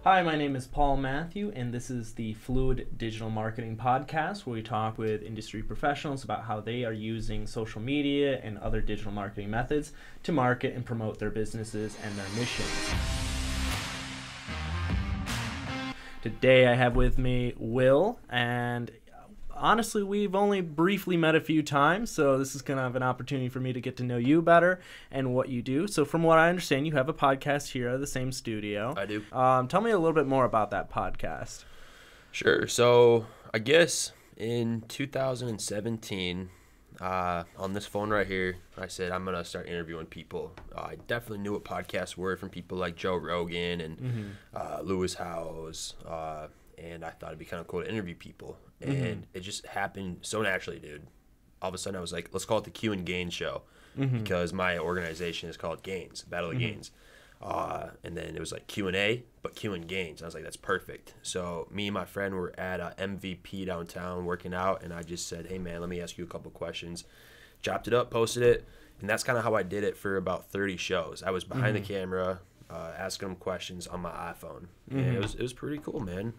Hi, my name is Paul Matthew, and this is the Fluid Digital Marketing Podcast, where we talk with industry professionals about how they are using social media and other digital marketing methods to market and promote their businesses and their missions. Today I have with me Will, and honestly, we've only briefly met a few times, so this is kind of an opportunity for me to get to know you better and what you do. So from what I understand, you have a podcast here at the same studio. I do. Tell me a little bit more about that podcast. Sure. So I guess in 2017, on this phone right here, I said I'm going to start interviewing people. I definitely knew what podcasts were from people like Joe Rogan and Lewis Howes, and I thought it'd be kind of cool to interview people. And it just happened so naturally, dude. All of a sudden, I was like, let's call it the Q and Gains show, because my organization is called Gains, Battle of Gains. And then it was like Q&A, but Q and Gains. I was like, that's perfect. So me and my friend were at MVP downtown working out, and I just said, hey, man, let me ask you a couple questions. Chopped it up, posted it, and that's kind of how I did it for about 30 shows. I was behind the camera, asking them questions on my iPhone. And it was pretty cool, man.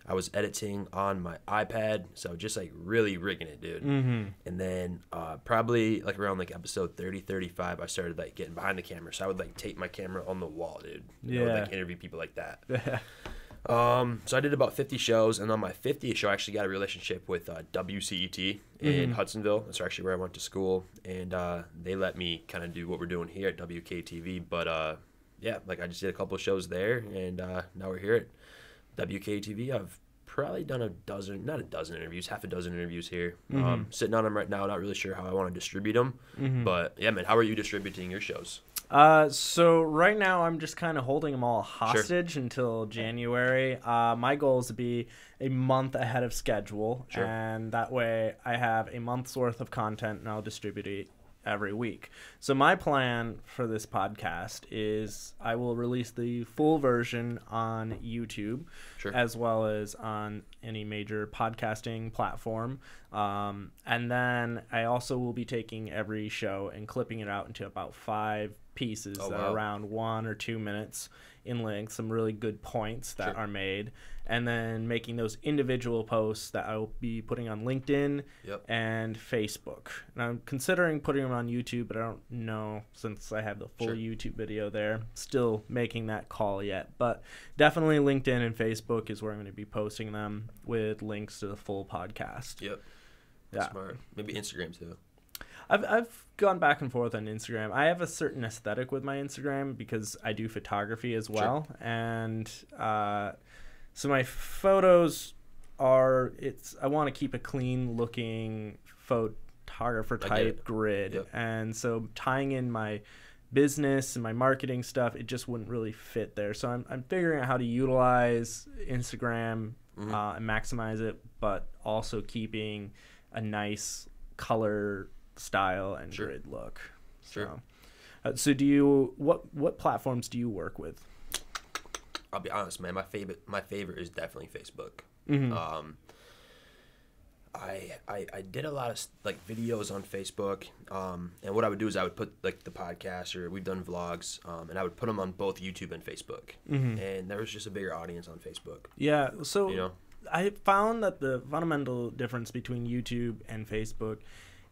I was editing on my iPad, so just like really rigging it, dude. And then probably like around like episode 30, 35, I started like getting behind the camera. So I would like tape my camera on the wall, dude. I would like interview people like that. So I did about 50 shows, and on my 50th show, I actually got a relationship with WCET in Hudsonville. That's actually where I went to school, and they let me kind of do what we're doing here at WKTV. But yeah, like I just did a couple of shows there, and now we're here at WKTV. I've probably done not a dozen interviews, half a dozen interviews here. Sitting on them right now, not really sure how I want to distribute them. But yeah, man, how are you distributing your shows? So right now I'm just kind of holding them all hostage until January. My goal is to be a month ahead of schedule, and that way I have a month's worth of content, and I'll distribute it every week. So my plan for this podcast is I will release the full version on YouTube, as well as on any major podcasting platform. And then I also will be taking every show and clipping it out into about 5 pieces that are around 1 or 2 minutes in length, some really good points that are made, and then making those individual posts that I will be putting on LinkedIn and Facebook. And I'm considering putting them on YouTube, but I don't know, since I have the full YouTube video there. Still making that call yet, but definitely LinkedIn and Facebook is where I'm going to be posting them with links to the full podcast. That's smart. Maybe Instagram too. I've gone back and forth on Instagram. I have a certain aesthetic with my Instagram because I do photography as well. And so my photos are, I want to keep a clean looking photographer type grid. And so tying in my business and my marketing stuff, it just wouldn't really fit there. So I'm figuring out how to utilize Instagram and maximize it, but also keeping a nice color style and grid look. So do you what platforms do you work with? I'll be honest, man, my favorite is definitely Facebook. I did a lot of like videos on Facebook, and what I would do is I would put like the podcast, or we've done vlogs, and I would put them on both YouTube and Facebook, and there was just a bigger audience on Facebook. So I found that the fundamental difference between YouTube and Facebook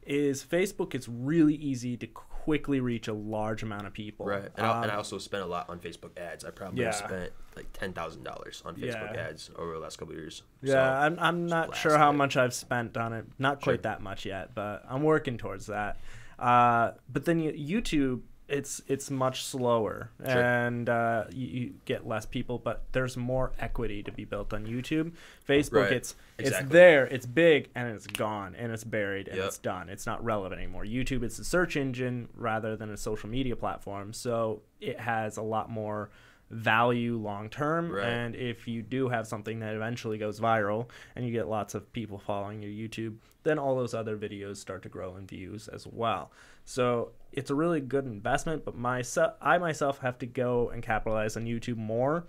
is it's really easy to quickly reach a large amount of people. And I also spent a lot on Facebook ads. I probably spent like $10,000 on Facebook ads over the last couple of years. I'm not sure how much I've spent on it. Not quite that much yet, but I'm working towards that. But then YouTube, it's much slower, and you get less people, but there's more equity to be built on YouTube. Facebook, it's there, it's big, and it's gone, and it's buried, and it's done. It's not relevant anymore. YouTube, it's a search engine rather than a social media platform, so it has a lot more value long term. And if you do have something that eventually goes viral and you get lots of people following your YouTube, then all those other videos start to grow in views as well. So it's a really good investment, but I myself have to go and capitalize on YouTube more.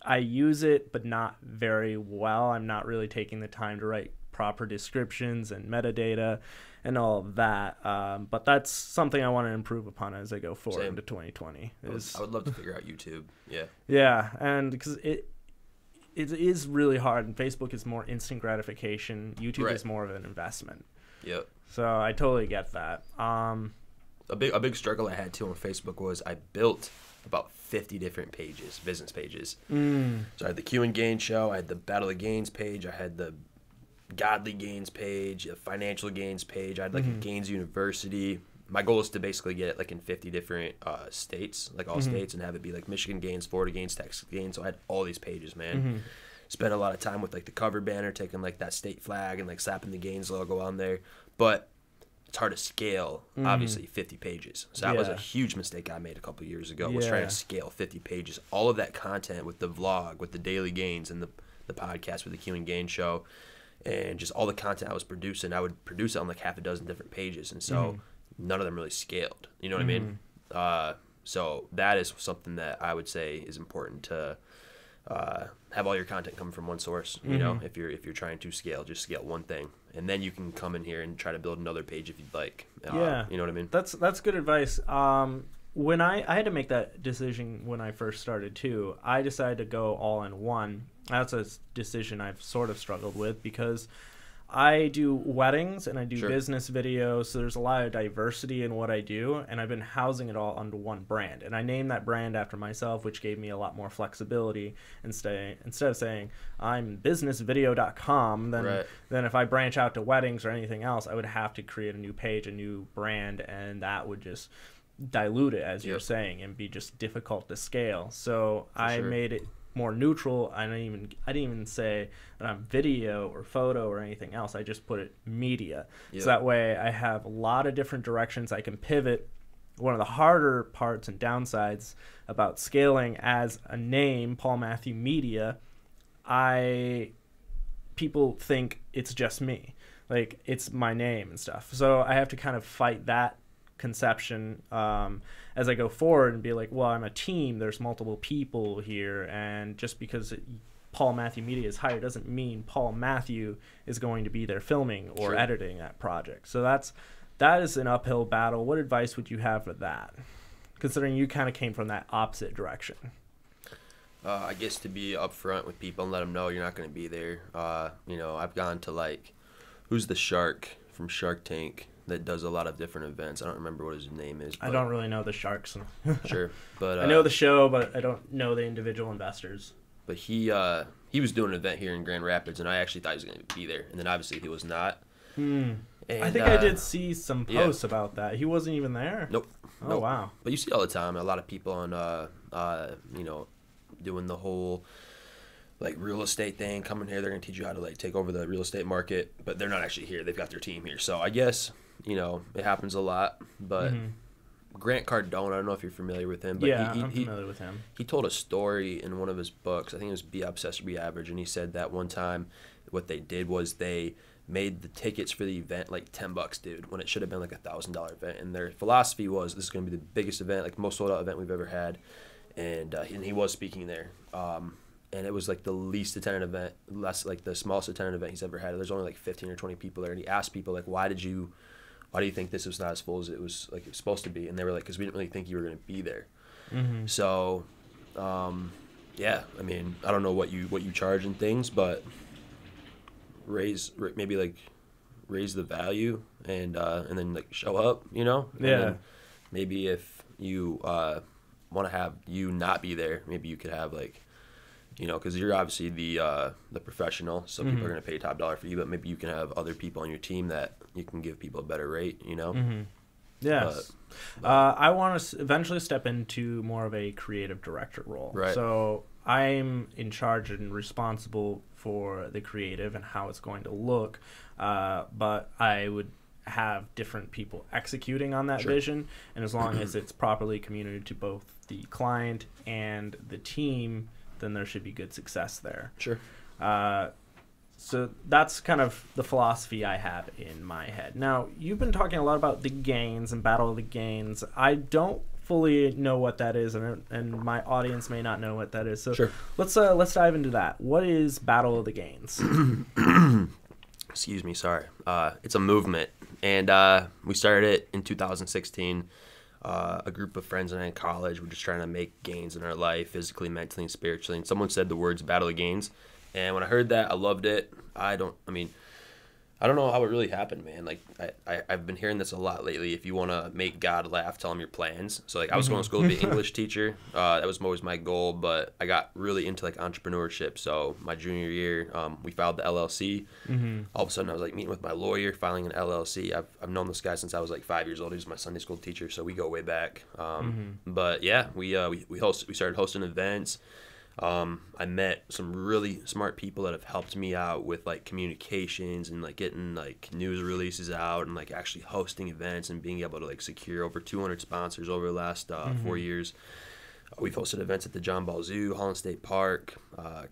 I use it, but not very well. I'm not really taking the time to write proper descriptions and metadata, and all of that. But that's something I want to improve upon as I go forward into 2020. I would love to figure out YouTube. Yeah. Yeah, and because it is really hard, and Facebook is more instant gratification. YouTube is more of an investment. Yep. So I totally get that. A big struggle I had too on Facebook was I built about 50 different pages, business pages. So I had the Q and Gain show, I had the Battle of Gains page, I had the Godly Gains page, a Financial Gains page, I had like a Gains University. My goal is to basically get it like in 50 different states, like all states, and have it be like Michigan Gains, Florida Gains, Texas Gains. So I had all these pages, man. Spent a lot of time with like the cover banner, taking like that state flag and like slapping the Gains logo on there. But it's hard to scale, obviously, 50 pages. So that was a huge mistake I made a couple years ago, was trying to scale 50 pages. All of that content with the vlog, with the daily gains, and the podcast with the Q and Gain show, and just all the content I was producing, I would produce it on like half a dozen different pages. And so none of them really scaled. You know what I mean? So that is something that I would say is important to have all your content come from one source. You know, if you're trying to scale, just scale one thing, and then you can come in here and try to build another page if you'd like. You know what I mean? That's good advice. When I had to make that decision when I first started too, I decided to go all in one. That's a decision I've sort of struggled with because I do weddings and I do business videos, so there's a lot of diversity in what I do, and I've been housing it all under one brand. And I named that brand after myself, which gave me a lot more flexibility. Instead of saying I'm businessvideo.com, then if I branch out to weddings or anything else, I would have to create a new page, a new brand, and that would just dilute it, as you're saying, and be just difficult to scale. So I made it more neutral. I didn't even say that I'm video or photo or anything else. I just put it media. So that way I have a lot of different directions I can pivot. One of the harder parts and downsides about scaling as a name, Paul Matthew Media, people think it's just me, like it's my name and stuff. So I have to kind of fight that conception as I go forward and be like, well, I'm a team, there's multiple people here, and just because Paul Matthew Media is hired doesn't mean Paul Matthew is going to be there filming or editing that project. So that is an uphill battle. What advice would you have for that, considering you kind of came from that opposite direction? I guess to be upfront with people and let them know you're not going to be there. You know, I've gone to like, who's the shark from Shark Tank that does a lot of different events? I don't remember what his name is. I don't really know the sharks. Sure, but I know the show, but I don't know the individual investors. But he was doing an event here in Grand Rapids, and I actually thought he was going to be there, and then obviously he was not. And, I think I did see some posts about that. He wasn't even there? Nope. Oh, wow. But you see all the time, a lot of people on, you know, doing the whole like real estate thing, coming here, they're going to teach you how to like take over the real estate market, but they're not actually here. They've got their team here. So I guess, you know, it happens a lot, but Grant Cardone, I don't know if you're familiar with him, but I'm familiar with him. He told a story in one of his books. I think it was Be Obsessed or Be Average, and he said that one time what they did was they made the tickets for the event like $10, dude, when it should have been like $1,000 event. And their philosophy was, this is going to be the biggest event, like most sold out event we've ever had. And he was speaking there. And it was like the least attended event, like the smallest attended event he's ever had. There's only like 15 or 20 people there. And he asked people like, why do you think this was not as full as it was like it was supposed to be? And they were like, because we didn't really think you were going to be there. So, yeah, I mean, I don't know what you charge and things, but raise the value and then like show up, you know? And then maybe if you want to have you not be there, maybe you could have like, you know, because you're obviously the professional, so people are going to pay top dollar for you, but maybe you can have other people on your team that you can give people a better rate, you know? Yes. I want to eventually step into more of a creative director role. Right. So I'm in charge and responsible for the creative and how it's going to look, but I would have different people executing on that vision, and as long as it's properly communicated to both the client and the team, then there should be good success there. Sure. So that's kind of the philosophy I have in my head. Now, you've been talking a lot about the gains and Battle of the Gains. I don't fully know what that is, and my audience may not know what that is. So let's dive into that. What is Battle of the Gains? Excuse me, sorry. It's a movement And we started it in 2016. A group of friends and I in college were just trying to make gains in our life, physically, mentally, and spiritually. And someone said the words "battle of gains," and when I heard that, I loved it. I don't know how it really happened, man. Like I've been hearing this a lot lately. If you want to make God laugh, tell him your plans. So like I was going to school to be an English teacher. That was always my goal, but I got really into like entrepreneurship. So my junior year, we filed the LLC. All of a sudden, I was like meeting with my lawyer, filing an LLC. I've known this guy since I was like 5 years old. He was my Sunday school teacher, so we go way back. But yeah, we started hosting events. I met some really smart people that have helped me out with like communications and like getting like news releases out and like actually hosting events and being able to like secure over 200 sponsors over the last 4 years. We've hosted events at the John Ball Zoo, Holland State Park,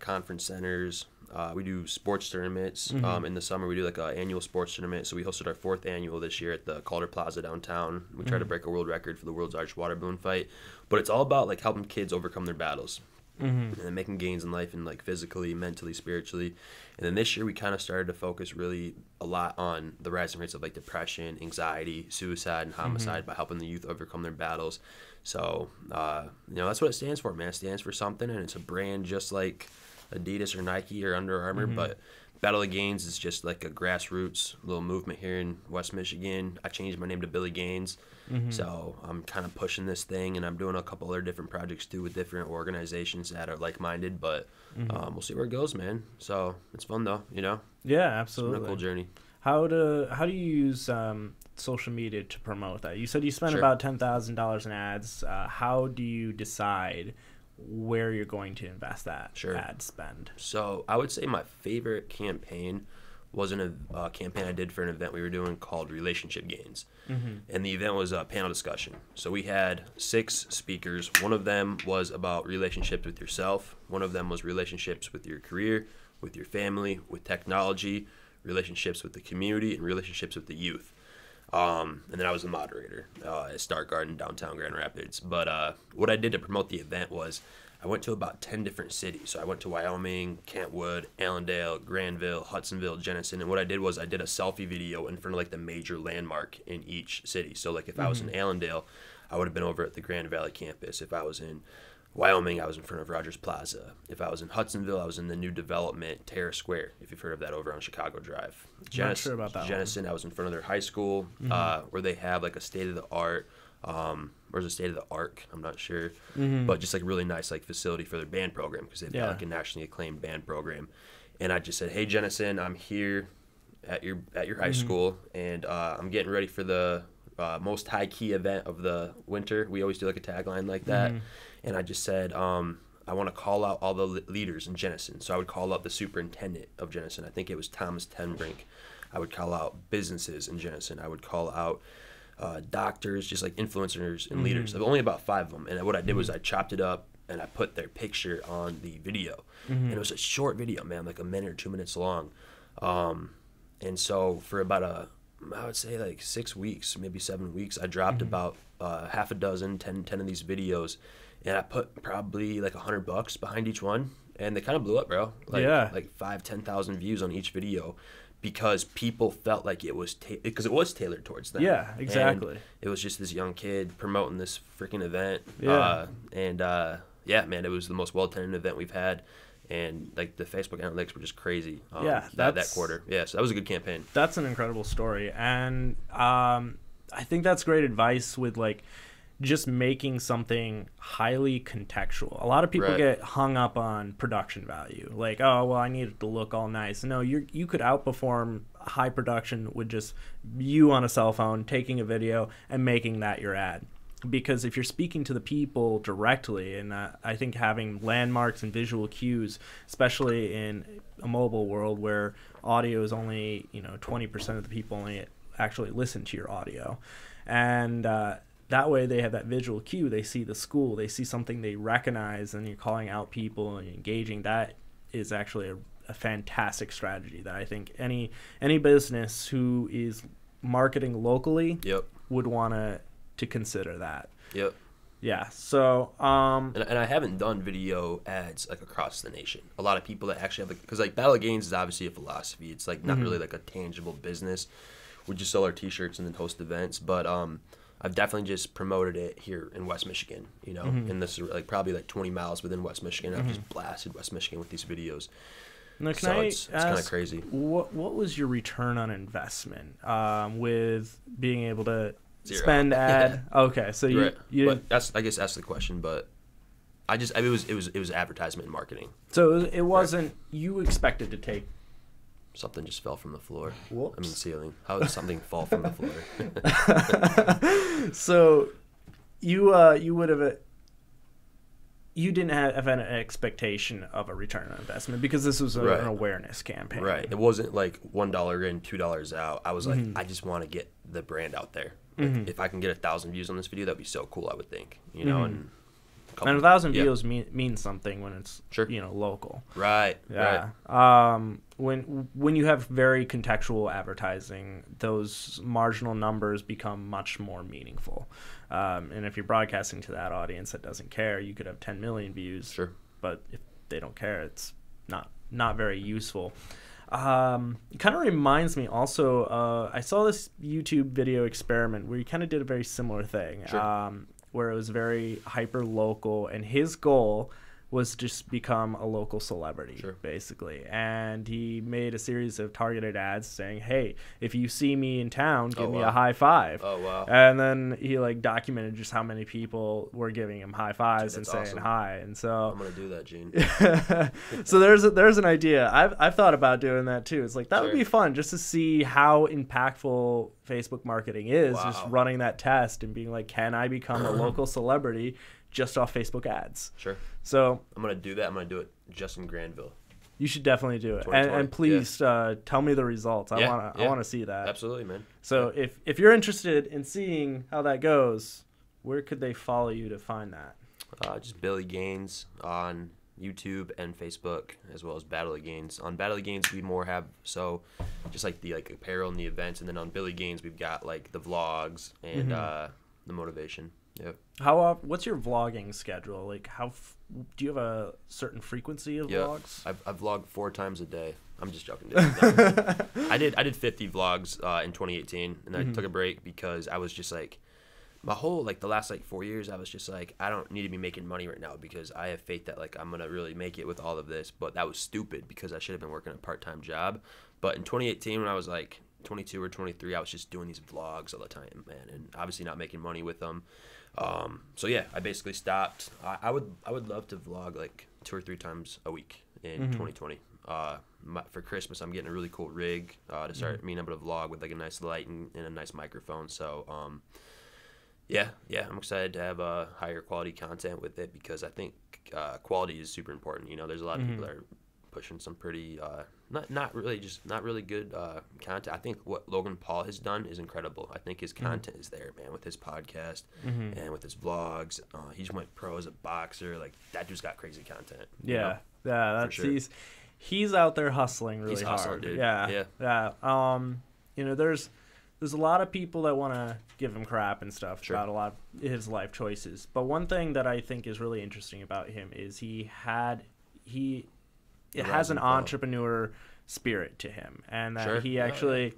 conference centers. We do sports tournaments. In the summer, we do like an annual sports tournament. So we hosted our 4th annual this year at the Calder Plaza downtown. We tried to break a world record for the world's largest water balloon fight. But it's all about like helping kids overcome their battles. And making gains in life and like physically, mentally, spiritually. And then this year we kind of started to focus really a lot on the rising rates of like depression, anxiety, suicide, and homicide by helping the youth overcome their battles. So, that's what it stands for, man. It stands for something, and it's a brand just like Adidas or Nike or Under Armour, but Battle of Gains is just like a grassroots little movement here in West Michigan. I changed my name to Billy Gaines. So I'm kind of pushing this thing, and I'm doing a couple other different projects too with different organizations that are like-minded, but we'll see where it goes, man. So it's fun though, Yeah, absolutely. It's been a cool journey. How do you use social media to promote that? You said you spent about $10,000 in ads. How do you decide where you're going to invest that ad spend? So I would say my favorite campaign was a campaign I did for an event we were doing called Relationship Gains. And the event was a panel discussion. So we had 6 speakers. One of them was about relationships with yourself. One of them was relationships with your career, with your family, with technology, relationships with the community, and relationships with the youth. And then I was the moderator at Stark Garden, downtown Grand Rapids. But what I did to promote the event was I went to about 10 different cities. So I went to Wyoming, Kentwood, Allendale, Granville, Hudsonville, Jenison. And what I did was I did a selfie video in front of like the major landmark in each city. So like if I was in Allendale, I would have been over at the Grand Valley campus. If I was in Wyoming, I was in front of Rogers Plaza. If I was in Hudsonville, I was in the new development, Terrace Square, if you've heard of that, over on Chicago Drive. Not sure about that Jenison, I was in front of their high school, where they have like a state-of-the-art, or is it state-of-the-art? I'm not sure. But just like really nice like facility for their band program, because they've got like a nationally acclaimed band program. And I just said, hey, Jenison, I'm here at your high school, and I'm getting ready for the most high-key event of the winter. We always do like a tagline like that. And I just said, I want to call out all the leaders in Jenison. So I would call out the superintendent of Jenison. I think it was Thomas Tenbrink. I would call out businesses in Jenison. I would call out doctors, just like influencers and leaders. There were only about 5 of them. And what I did was I chopped it up and I put their picture on the video. And it was a short video, man, like a minute or 2 minutes long. And so for about I would say like 6 weeks, maybe 7 weeks, I dropped about half a dozen, 10 of these videos. And I put probably like $100 behind each one, and they kind of blew up, bro. Like 5,000-10,000 views on each video, because people felt like it was because it was tailored towards them. Yeah, exactly. And it was just this young kid promoting this freaking event. Man, it was the most well-attended event we've had, and like the Facebook analytics were just crazy. That quarter. Yeah, so that was a good campaign. That's an incredible story, and I think that's great advice with like just making something highly contextual. A lot of people get hung up on production value. Like, oh, well, I need it to look all nice. No, you could outperform high production with just you on a cell phone, taking a video, and making that your ad. Because if you're speaking to the people directly, and I think having landmarks and visual cues, especially in a mobile world where audio is only, 20% of the people only actually listen to your audio. And that way they have that visual cue. They see the school. They see something they recognize, and you're calling out people and engaging. That is actually a fantastic strategy that I think any business who is marketing locally would want to consider that. Yeah. So and I haven't done video ads like across the nation. A lot of people that actually have because like Battle of Gains is obviously a philosophy. It's like not really like a tangible business. we just sell our T-shirts and then host events. But I've definitely just promoted it here in West Michigan, you know, and this is like probably like 20 miles within West Michigan. I've just blasted West Michigan with these videos. Now, it's kind of crazy. What was your return on investment with being able to spend ad? Okay, so you but I guess that's the question, but it was advertisement and marketing. So it wasn't you expected to take. Something just fell from the floor. Whoops. I mean, ceiling. How did something fall from the floor? So you would have. You didn't have an expectation of a return on investment because this was an awareness campaign. Right. It wasn't like $1 in, $2 out. I was like, I just want to get the brand out there. Like, if I can get 1,000 views on this video, that'd be so cool, I would think. You know, and 1,000 views means something when it's local. Right. Yeah. Right. When you have very contextual advertising, those marginal numbers become much more meaningful. And if you're broadcasting to that audience that doesn't care, you could have 10 million views. Sure. But if they don't care, it's not very useful. It kind of reminds me also, I saw this YouTube video experiment where he kind of did a very similar thing. Sure. Where it was very hyper local, and his goal was just become a local celebrity, basically. And he made a series of targeted ads saying, hey, if you see me in town, give me a high five. Oh, wow. And then he documented just how many people were giving him high fives and saying awesome. Hi. And so I'm going to do that, Gene. So there's an idea. I've thought about doing that too. It's like, that would be fun just to see how impactful Facebook marketing is, just running that test and being like, can I become a local celebrity just off Facebook ads? Sure. So I'm going to do that. I'm going to do it just in Granville. You should definitely do it. And please tell me the results. I want to see that. Absolutely, man. So if you're interested in seeing how that goes, where could they follow you to find that? Just Billy Gaines on YouTube and Facebook, as well as Battle Gaines. On Battle Gaines, we more have just like the apparel and the events, and then on Billy Gaines, we've got like the vlogs and the motivation. Yep. What's your vlogging schedule? Like, do you have a certain frequency of vlogs? I vlog 4 times a day. I'm just joking. I did 50 vlogs in 2018, and I took a break because I was just like, my whole the last 4 years, I was just like, I don't need to be making money right now because I have faith that I'm gonna really make it with all of this. But that was stupid because I should have been working a part-time job. But in 2018, when I was 22 or 23, I was just doing these vlogs all the time, man, and obviously not making money with them. So yeah, I basically stopped. I would love to vlog 2 or 3 times a week in 2020. For Christmas, I'm getting a really cool rig to start being able to vlog with a nice light and a nice microphone. So yeah, I'm excited to have higher quality content with it because I think quality is super important. You know, there's a lot of people that are pushing some pretty not really good content. I think what Logan Paul has done is incredible. I think his content is there, man, with his podcast and with his vlogs. He just went pro as a boxer. That dude's got crazy content. Yeah, that's sure. He's out there hustling really hard. Dude. Yeah. You know, there's a lot of people that want to give him crap and stuff about a lot of his life choices. But one thing that I think is really interesting about him is he has an entrepreneur spirit to him, and that he actually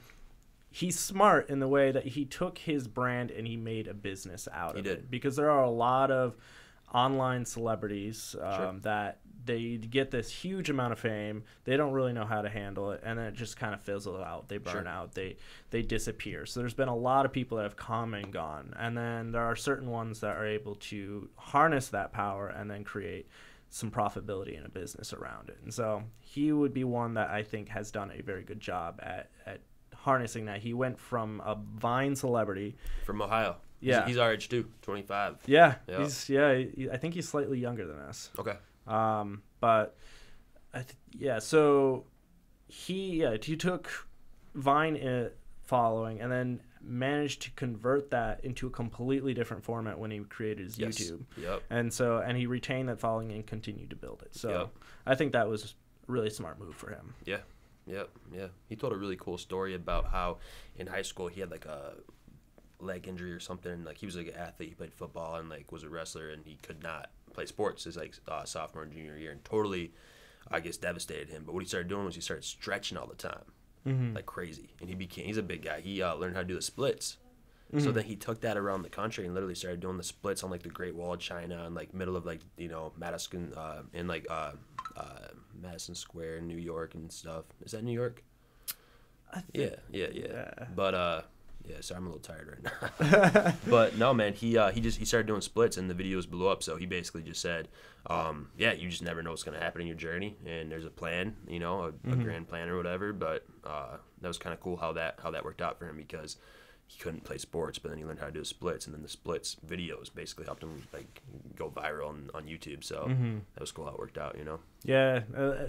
he's smart in the way that he took his brand and he made a business out of it. Because there are a lot of online celebrities that they get this huge amount of fame, they don't really know how to handle it, and then it just kind of fizzles out. They burn out, they disappear. So there's been a lot of people that have come and gone, and then there are certain ones that are able to harness that power and then create some profitability in a business around it. And so he would be one that I think has done a very good job at harnessing that. He went from a Vine celebrity from Ohio. Yeah, he's our age too, 25. Yeah, I think he's slightly younger than us. Okay. But so he took Vine following and then managed to convert that into a completely different format when he created his YouTube. Yep. And he retained that following and continued to build it. So I think that was a really smart move for him. Yeah. He told a really cool story about how in high school he had a leg injury or something. He was an athlete, he played football and was a wrestler, and he could not play sports his sophomore and junior year, and totally, I guess, devastated him. But what he started doing was he started stretching all the time. like crazy. And he's a big guy. He learned how to do the splits. So then he took that around the country and literally started doing the splits on like the Great Wall of China and like middle of like, you know, Madison in like Madison Square in New York and stuff. Is that New York? Yeah. But yeah, sorry, I'm a little tired right now. But no, man, he started doing splits and the videos blew up. So he basically just said, yeah, you just never know what's gonna happen in your journey, and there's a plan, you know, a grand plan or whatever. But that was kind of cool how that worked out for him, because he couldn't play sports, but then he learned how to do the splits, and then the splits videos basically helped him like go viral on YouTube. So that was cool how it worked out, you know. Yeah,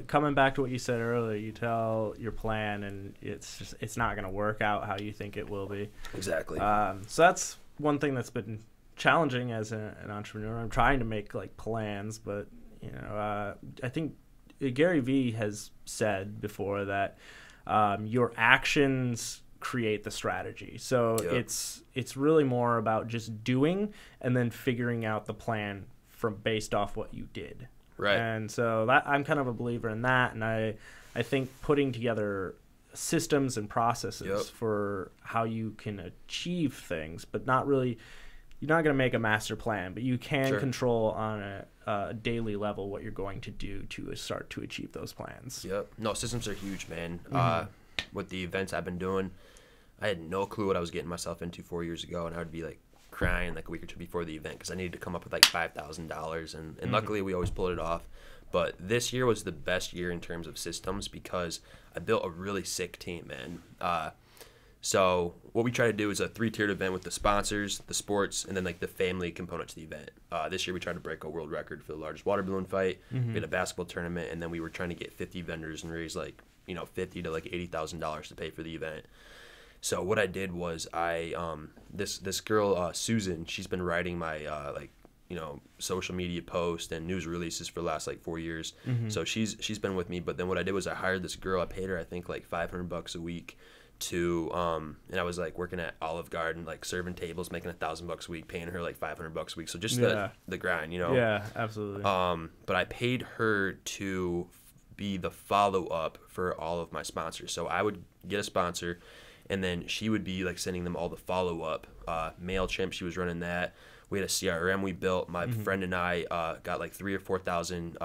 coming back to what you said earlier, you tell your plan, and it's not going to work out how you think it will be. Exactly. So that's one thing that's been challenging as an entrepreneur. I'm trying to make like plans, but you know, I think Gary Vee has said before that your actions create the strategy. So it's really more about just doing and then figuring out the plan from based off what you did. Right. And so that I'm kind of a believer in that, and I think putting together systems and processes for how you can achieve things, but not really, you're not going to make a master plan, but you can control on a daily level what you're going to do to start to achieve those plans. Yep. No, systems are huge, man. With the events I've been doing, I had no clue what I was getting myself into 4 years ago, and I would be like crying like a week or two before the event because I needed to come up with like $5,000, and luckily we always pulled it off. But this year was the best year in terms of systems because I built a really sick team, man. So what we try to do is a 3-tiered event with the sponsors, the sports, and then like the family component to the event. This year we tried to break a world record for the largest water balloon fight. We had a basketball tournament, and then we were trying to get 50 vendors and raise like, you know, $50,000 to like $80,000 to pay for the event. So what I did was this girl Susan, she's been writing my like, you know, social media posts and news releases for the last like 4 years. So she's been with me. But then what I did was I hired this girl. I paid her I think like $500 a week to and I was like working at Olive Garden, like serving tables, making $1,000 a week, paying her like $500 a week. So just the grind, you know. Yeah, absolutely. But I paid her to be the follow up for all of my sponsors. So I would get a sponsor, and then she would be like sending them all the follow-up. MailChimp, she was running that. We had a CRM we built. My friend and I got like 3,000 or 4,000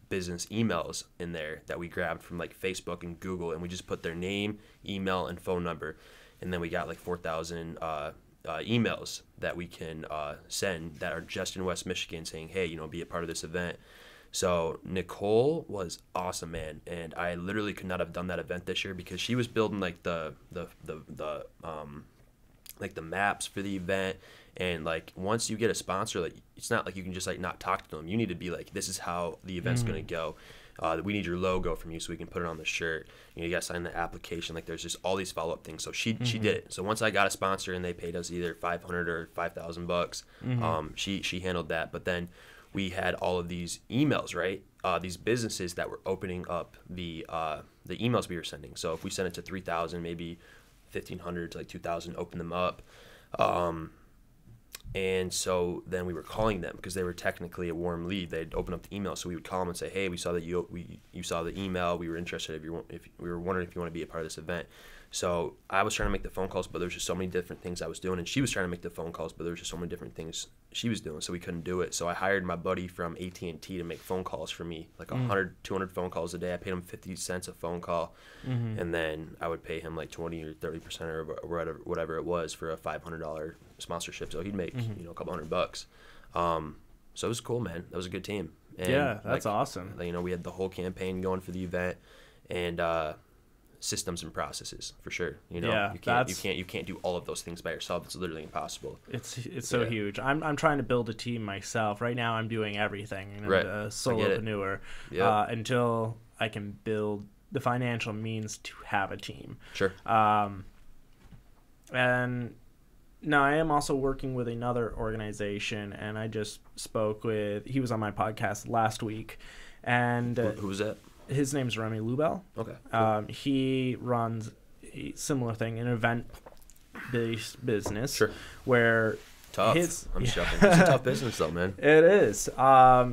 business emails in there that we grabbed from like Facebook and Google, and we just put their name, email, and phone number. And then we got like 4,000 emails that we can send that are just in West Michigan saying, hey, you know, be a part of this event. So Nicole was awesome, man, and I literally could not have done that event this year because she was building like the maps for the event. And like once you get a sponsor, like it's not like you can just like not talk to them. You need to be like, this is how the event's gonna go. We need your logo from you so we can put it on the shirt. You gotta sign the application. Like there's just all these follow-up things. So she did it. So once I got a sponsor and they paid us either $500 or $5,000, she handled that. But then we had all of these emails, right? These businesses that were opening up the emails we were sending. So if we sent it to 3,000, maybe 1,500 to like 2,000, open them up. And so then we were calling them because they were technically a warm lead. They'd open up the email, so we would call them and say, "Hey, we saw that you saw the email. We were interested if we were wondering if you want to be a part of this event." So I was trying to make the phone calls, but there was just so many different things I was doing, and she was trying to make the phone calls, but there was just so many different things she was doing, so we couldn't do it. So I hired my buddy from AT&T to make phone calls for me, like 100, 200 phone calls a day. I paid him 50 cents a phone call, and then I would pay him like 20 or 30% or whatever it was for a $500 sponsorship. So he'd make you know, a couple $100. So it was cool, man. That was a good team. And yeah, that's like, awesome. You know, we had the whole campaign going for the event, and systems and processes for sure. You know, Yeah, you can't do all of those things by yourself. It's literally impossible. It's so huge. I'm trying to build a team myself. Right now I'm doing everything. You know, Right. a solopreneur until I can build the financial means to have a team. Sure. And now I am also working with another organization, and I just spoke with, he was on my podcast last week, and Who was that? his name's Remy Lubell. Okay. Cool. He runs a similar thing, an event-based business, Sure. where Tough. I'm just joking. It's a tough business, though, man. It is.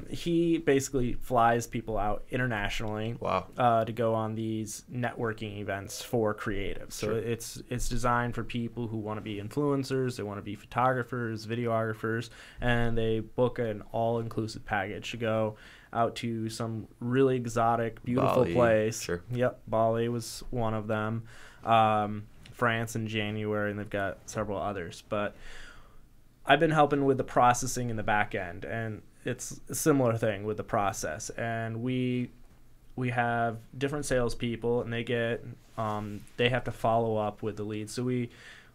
He basically flies people out internationally. Wow. To go on these networking events for creatives. So it's designed for people who want to be influencers, they want to be photographers, videographers, and they book an all-inclusive package to go out to some really exotic, beautiful Bali. place. Sure. Yep, Bali was one of them. France in January, and they've got several others. But I've been helping with the processing in the back end, and it's a similar thing with the process. And we have different salespeople, and they have to follow up with the leads. So we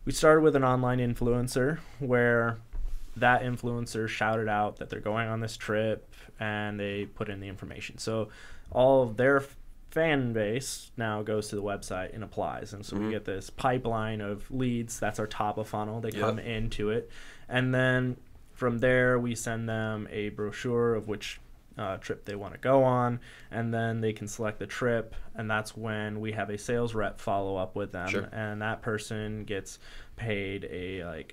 started with an online influencer where that influencer shouted out that they're going on this trip, and they put in the information. So all of their fan base now goes to the website and applies, and so we get this pipeline of leads. That's our top of funnel. They come into it, and then from there we send them a brochure of which trip they want to go on, and then they can select the trip, and that's when we have a sales rep follow up with them, and that person gets paid a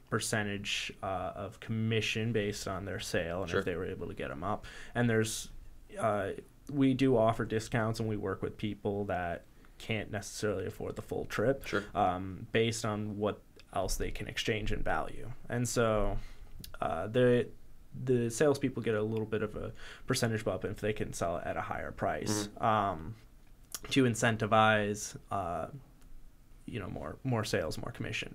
percentage of commission based on their sale, and if they were able to get them up. And there's we do offer discounts, and we work with people that can't necessarily afford the full trip, based on what else they can exchange in value. And so the salespeople get a little bit of a percentage bump if they can sell it at a higher price, to incentivize more sales, more commission.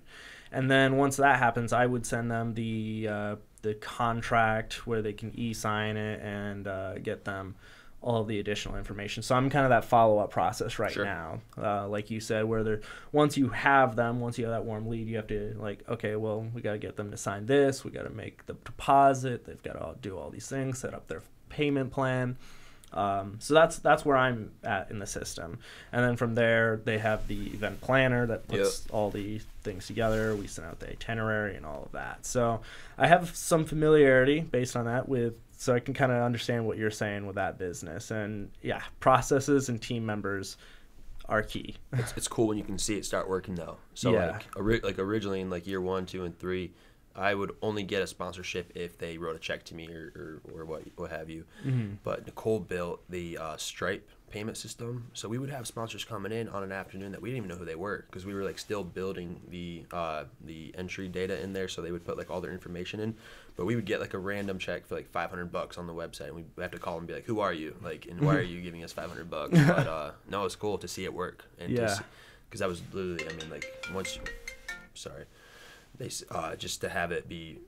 And then once that happens, I would send them the contract where they can e-sign it and get them all the additional information. So I'm kind of that follow-up process right now. Like you said, where once you have that warm lead, you have to okay, well, we got to get them to sign this. We got to make the deposit. They've got to do all these things, set up their payment plan. So that's where I'm at in the system. And then from there, they have the event planner that puts all the things together. We send out the itinerary and all of that. So I have some familiarity based on that so I can kind of understand what you're saying with that business. And yeah, processes and team members are key. It's cool when you can see it start working though. So originally in year 1, 2, and 3, I would only get a sponsorship if they wrote a check to me or what have you. But Nicole built the Stripe payment system, so we would have sponsors coming in on an afternoon that we didn't even know who they were, because we were still building the entry data in there. So they would put all their information in, but we would get a random check for $500 on the website, and we have to call them and be like, who are you, and why are you giving us $500? But no, it's cool to see it work, and because that was literally, just to have it be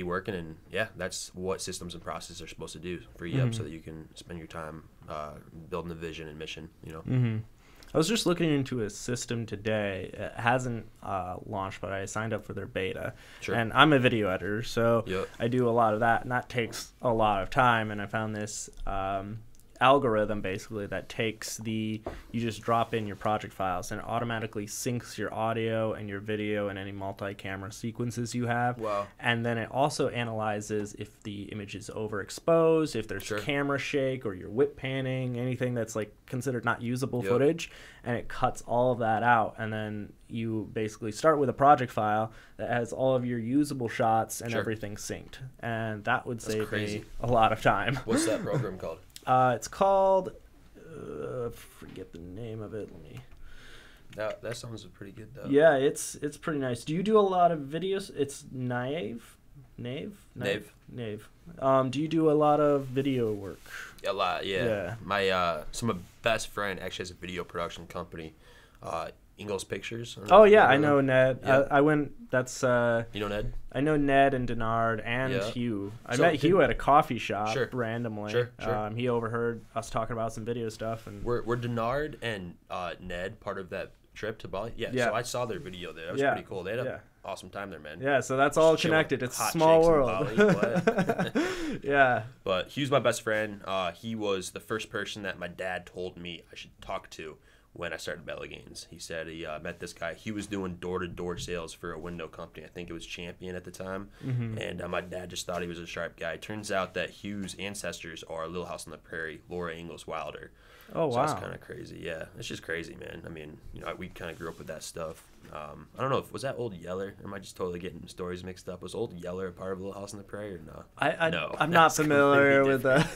working. And that's what systems and processes are supposed to do, free you up so that you can spend your time building the vision and mission, I was just looking into a system today. It hasn't launched, but I signed up for their beta. And I'm a video editor, so I do a lot of that, and that takes a lot of time. And I found this algorithm basically that takes you just drop in your project files, and it automatically syncs your audio and your video and any multi-camera sequences you have. And then it also analyzes if the image is overexposed, if there's camera shake or you're whip panning, anything that's considered not usable footage, and it cuts all of that out. And then you basically start with a project file that has all of your usable shots and everything synced, and that would save me a lot of time. What's that program called? It's called, forget the name of it. That sounds pretty good though. Yeah, it's pretty nice. Do you do a lot of videos? It's Nave. Do you do a lot of video work? A lot, yeah. My my best friend actually has a video production company, Ingalls Pictures. I know Ned. I went. That's you know Ned? I know Ned and Denard and Hugh. I met Hugh at a coffee shop randomly. He overheard us talking about some video stuff, and were Denard and Ned part of that trip to Bali? Yeah. So I saw their video there. That was pretty cool. They had an awesome time there, man. Yeah. So that's all connected. It's a small world. Bali, But Hugh's my best friend. He was the first person that my dad told me I should talk to when I started Bella Gaines. He said he met this guy. He was doing door-to-door sales for a window company. I think it was Champion at the time. And my dad just thought he was a sharp guy. Turns out that Hugh's ancestors are Little House on the Prairie, Laura Ingalls Wilder. Oh, so wow. that's kind of crazy. Yeah, it's just crazy, man. I mean, we kind of grew up with that stuff. I don't know, was that Old Yeller? Or am I just totally getting stories mixed up? Was Old Yeller a part of Little House on the Prairie or no? No. I'm not familiar with that.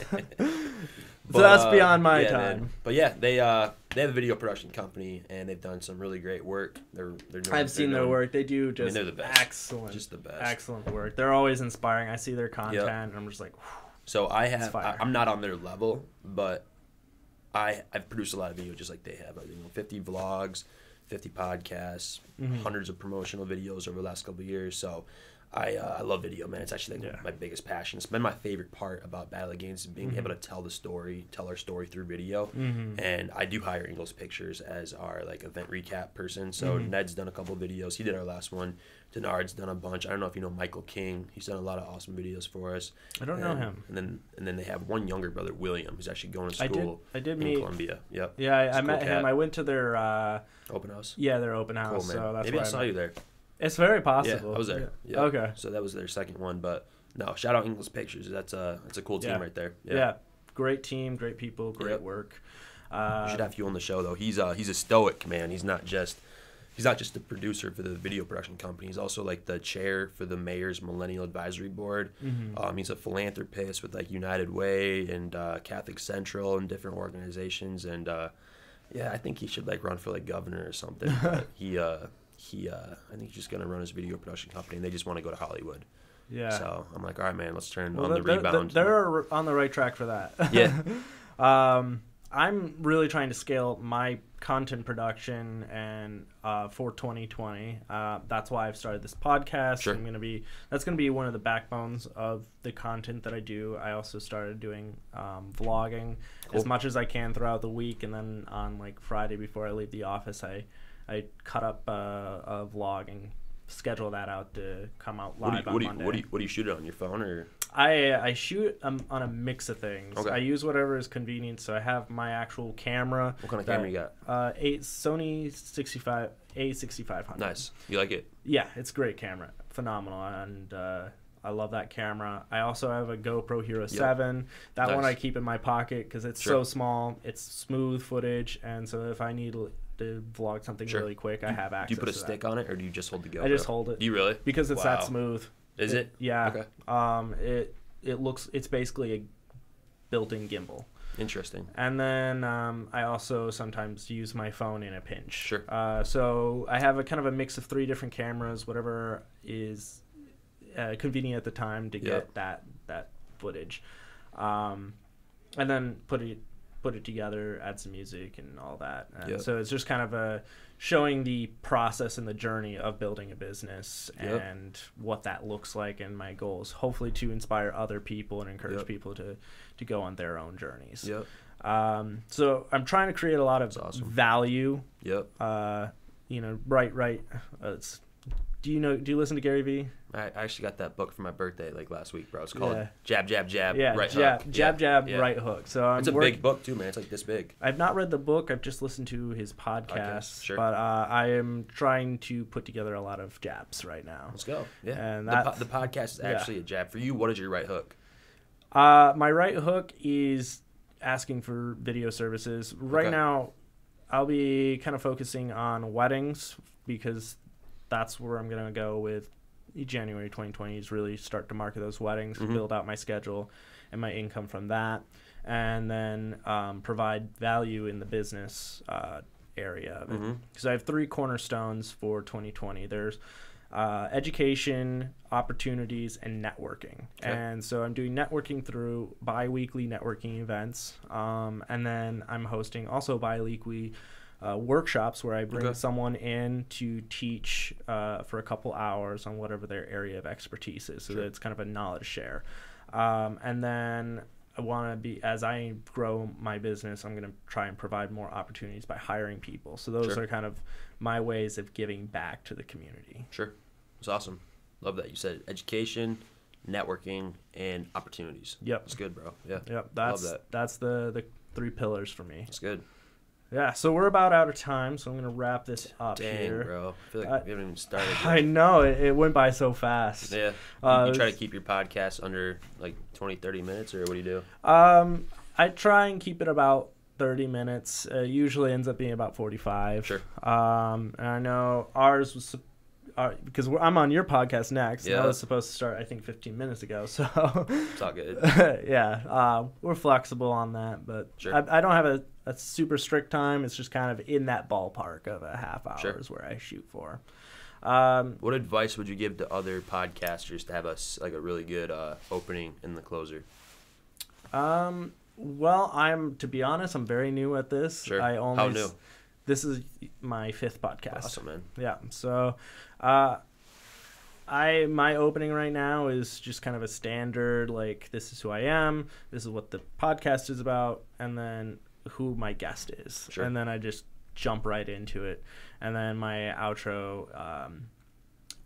But, so that's beyond my time. Man. But yeah, they have a video production company, and they've done some really great work. I've seen their work. They do just they're the best. excellent, just the best, excellent work. They're always inspiring. I see their content, and I'm just like, whew, so I'm not on their level, but I've produced a lot of video just like they have. 50 vlogs, 50 podcasts, hundreds of promotional videos over the last couple of years. So I love video, man. It's actually my biggest passion. It's been my favorite part about Battle of Games is being able to tell our story through video. And I do hire Ingalls Pictures as our event recap person. So Ned's done a couple of videos. He did our last one. Denard's done a bunch. I don't know if you know Michael King. He's done a lot of awesome videos for us. I don't know him. And then they have one younger brother, William, who's actually going to school I did in meet Columbia. Yep. Yeah, I met him. I went to their open house. Yeah, their open house. Cool, man. So that's maybe I saw you there. It's very possible. Yeah, I was there. Yeah. Okay. So that was their second one, but no, shout out Ingalls Pictures. That's a cool team right there. Yeah. Great team, great people, great work. We should have you on the show though. He's a stoic man. He's not just the producer for the video production company. He's also the chair for the mayor's Millennial Advisory Board. He's a philanthropist with United Way and Catholic Central and different organizations. And I think he should run for governor or something. But I think he's just gonna run his video production company, and they just want to go to Hollywood. Yeah. So I'm like, all right, man, let's turn on the rebound. They're on the right track for that. Yeah. I'm really trying to scale my content production and for 2020. That's why I've started this podcast. Sure. That's gonna be one of the backbones of the content that I do. I also started doing vlogging as much as I can throughout the week, and then on Friday before I leave the office, I cut up a vlog and schedule that out to come out live on Monday. What do you shoot it on your phone or? I shoot on a mix of things. Okay. I use whatever is convenient. So I have my actual camera. What kind of camera you got? Sony A6500. Nice. You like it? Yeah, it's a great camera. Phenomenal. And I love that camera. I also have a GoPro Hero 7. That one I keep in my pocket because it's so small. It's smooth footage. And so if I need to vlog something really quick, I have access. Do you put a stick on it, or do you just hold the GoPro? I just hold it. Do you really? Because it's that smooth. Is it? Yeah. Okay. It's basically a built-in gimbal. Interesting. And then I also sometimes use my phone in a pinch. Sure. So I have a kind of a mix of 3 different cameras, whatever is convenient at the time to get that footage, and then put it together, add some music and all that. And so it's just kind of showing the process and the journey of building a business and what that looks like, and my goals hopefully to inspire other people and encourage people to go on their own journeys. So I'm trying to create a lot of value. Do you listen to Gary Vee? I actually got that book for my birthday last week, bro. It's called Jab, Jab, Jab, Right Hook. Jab, yeah. Right Hook. So it's a big book too, man. It's this big. I've not read the book. I've just listened to his podcast. Sure. But I am trying to put together a lot of jabs right now. Let's go. Yeah. And the podcast is actually a jab. For you, what is your right hook? My right hook is asking for video services. Right now, I'll be kind of focusing on weddings because that's where I'm going to go with January 2020 is really start to market those weddings, build out my schedule and my income from that, and then provide value in the business area of it. Because I have 3 cornerstones for 2020. There's education, opportunities, and networking. And so I'm doing networking through bi-weekly networking events, and then I'm hosting also bi-weekly workshops where I bring someone in to teach for a couple hours on whatever their area of expertise is, so that it's kind of a knowledge share. And then I want to be, as I grow my business, I'm going to try and provide more opportunities by hiring people. So those are kind of my ways of giving back to the community. Sure. It's awesome. Love that. You said education, networking, and opportunities. Yep. It's good, bro. Yeah. Yep. Love that. That's the 3 pillars for me. It's good. Yeah, so we're about out of time, so I'm going to wrap this up here. Dang, bro. I feel like we haven't even started yet. I know. It went by so fast. Yeah. You try to keep your podcast under like 20, 30 minutes, or what do you do? I try and keep it about 30 minutes. Usually ends up being about 45. Sure. And I know ours was... because I'm on your podcast next. Yeah. And I was supposed to start, I think, 15 minutes ago. So It's all good. yeah, we're flexible on that. But Sure. I don't have a super strict time. It's just kind of in that ballpark of a half hour Sure. is where I shoot for. What advice would you give to other podcasters to have a really good opening and the closer? Well, to be honest, I'm very new at this. Sure. How new? This is my 5th podcast. Awesome, man. Yeah. So, my opening right now is just kind of a standard, like, this is who I am, this is what the podcast is about, and then who my guest is. Sure. And then I just jump right into it. And then my outro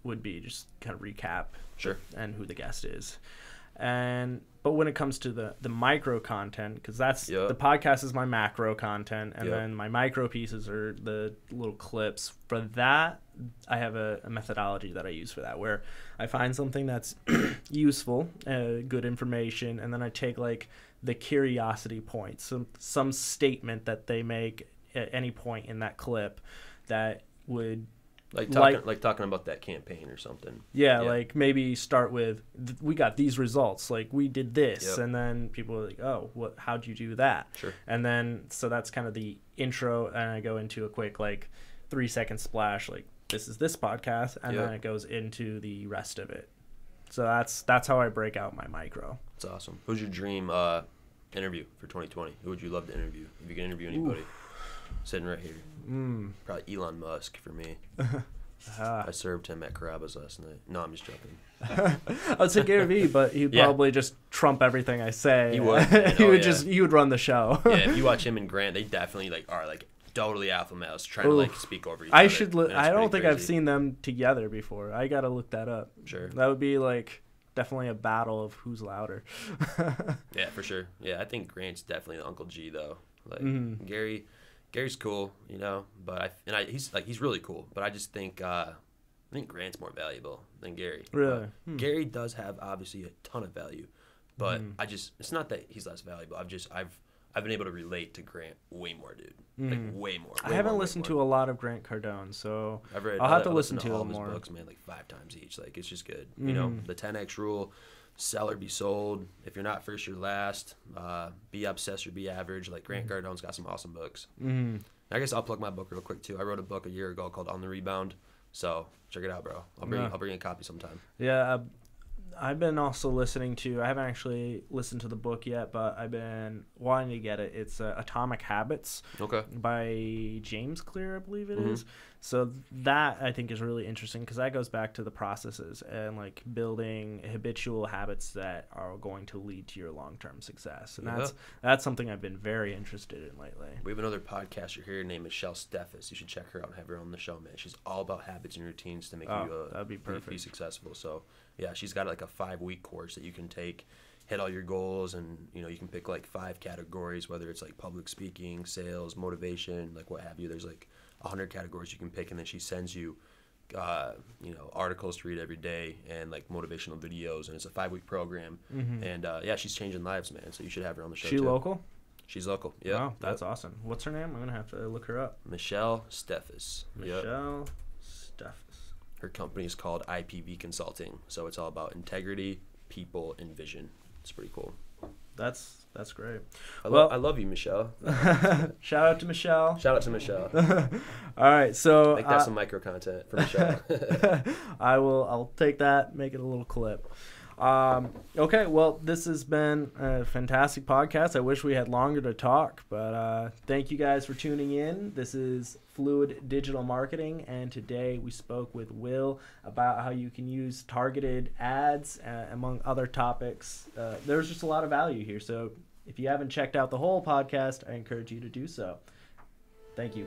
would be just kind of recap. Sure. And who the guest is. But when it comes to the micro content, because that's the podcast is my macro content, and then my micro pieces are the little clips. For that, I have a methodology that I use for that, where I find something that's useful, good information, and then I take like the curiosity points, some statement that they make at any point in that clip that would. Like talking about that campaign or something. Yeah, like maybe start with, we got these results, like we did this, and then people are like, oh, how'd you do that? Sure. And then, so that's kind of the intro, and I go into a quick, like, 3-second splash, like, this is this podcast, and then it goes into the rest of it. So that's how I break out my micro. That's awesome. Who's your dream interview for 2020? Who would you love to interview? If you could interview anybody. Sitting right here. Probably Elon Musk for me. I served him at Carrabba's last night. No, I'm just joking. I would say Gary Vee, but he'd probably just trump everything I say. He would. He would run the show. Yeah, if you watch him and Grant, they definitely are totally alpha males trying to speak over each other. I don't think I've seen them together before. I gotta look that up. Sure. That would be definitely a battle of who's louder. Yeah, for sure. Yeah, I think Grant's definitely the Uncle G though. Gary's cool, but he's really cool. But I just think I think Grant's more valuable than Gary. Really, Gary does have obviously a ton of value, but it's not that he's less valuable. I've been able to relate to Grant way more, dude. Like way more. I haven't listened to a lot of Grant Cardone, so I'll have to listen to all him of his more. books, man, like 5 times each. Like it's just good. The 10x rule. Sell or be sold. If you're not first, you're last. Be obsessed or be average. Like Grant Cardone's got some awesome books. I guess I'll plug my book real quick too. I wrote a book a year ago called On the Rebound. So check it out, bro. I'll bring a copy sometime. Yeah, I've been also listening to. I haven't actually listened to the book yet, but I've been wanting to get it. It's Atomic Habits. By James Clear, I believe it is. So that I think is really interesting because that goes back to the processes and building habitual habits that are going to lead to your long-term success. And that's something I've been very interested in lately. We have another podcaster here named Michelle Steffes. You should check her out and have her on the show, man. She's all about habits and routines to make that'd be perfect. Be successful. So yeah, she's got a 5-week course that you can take, hit all your goals, and you can pick 5 categories, whether it's public speaking, sales, motivation, what have you. There's 100 categories you can pick, and then she sends you articles to read every day and motivational videos, and it's a 5-week program. And she's changing lives, man. So you should have her on the show. She local? She's local. Yeah. Wow, that's awesome. What's her name? I'm gonna have to look her up. Michelle Steffes. Michelle Steffes. Her company is called IPV Consulting, so it's all about integrity, people, and vision. It's pretty cool. That's great. I love you, Michelle. Shout out to Michelle. Shout out to Michelle. All right, so make that some micro content for Michelle. I'll take that, make it a little clip. Okay, well, this has been a fantastic podcast. I wish we had longer to talk, but thank you guys for tuning in. This is Fluid Digital Marketing, and today we spoke with Will about how you can use targeted ads, among other topics. There's just a lot of value here, so if you haven't checked out the whole podcast, I encourage you to do so. Thank you.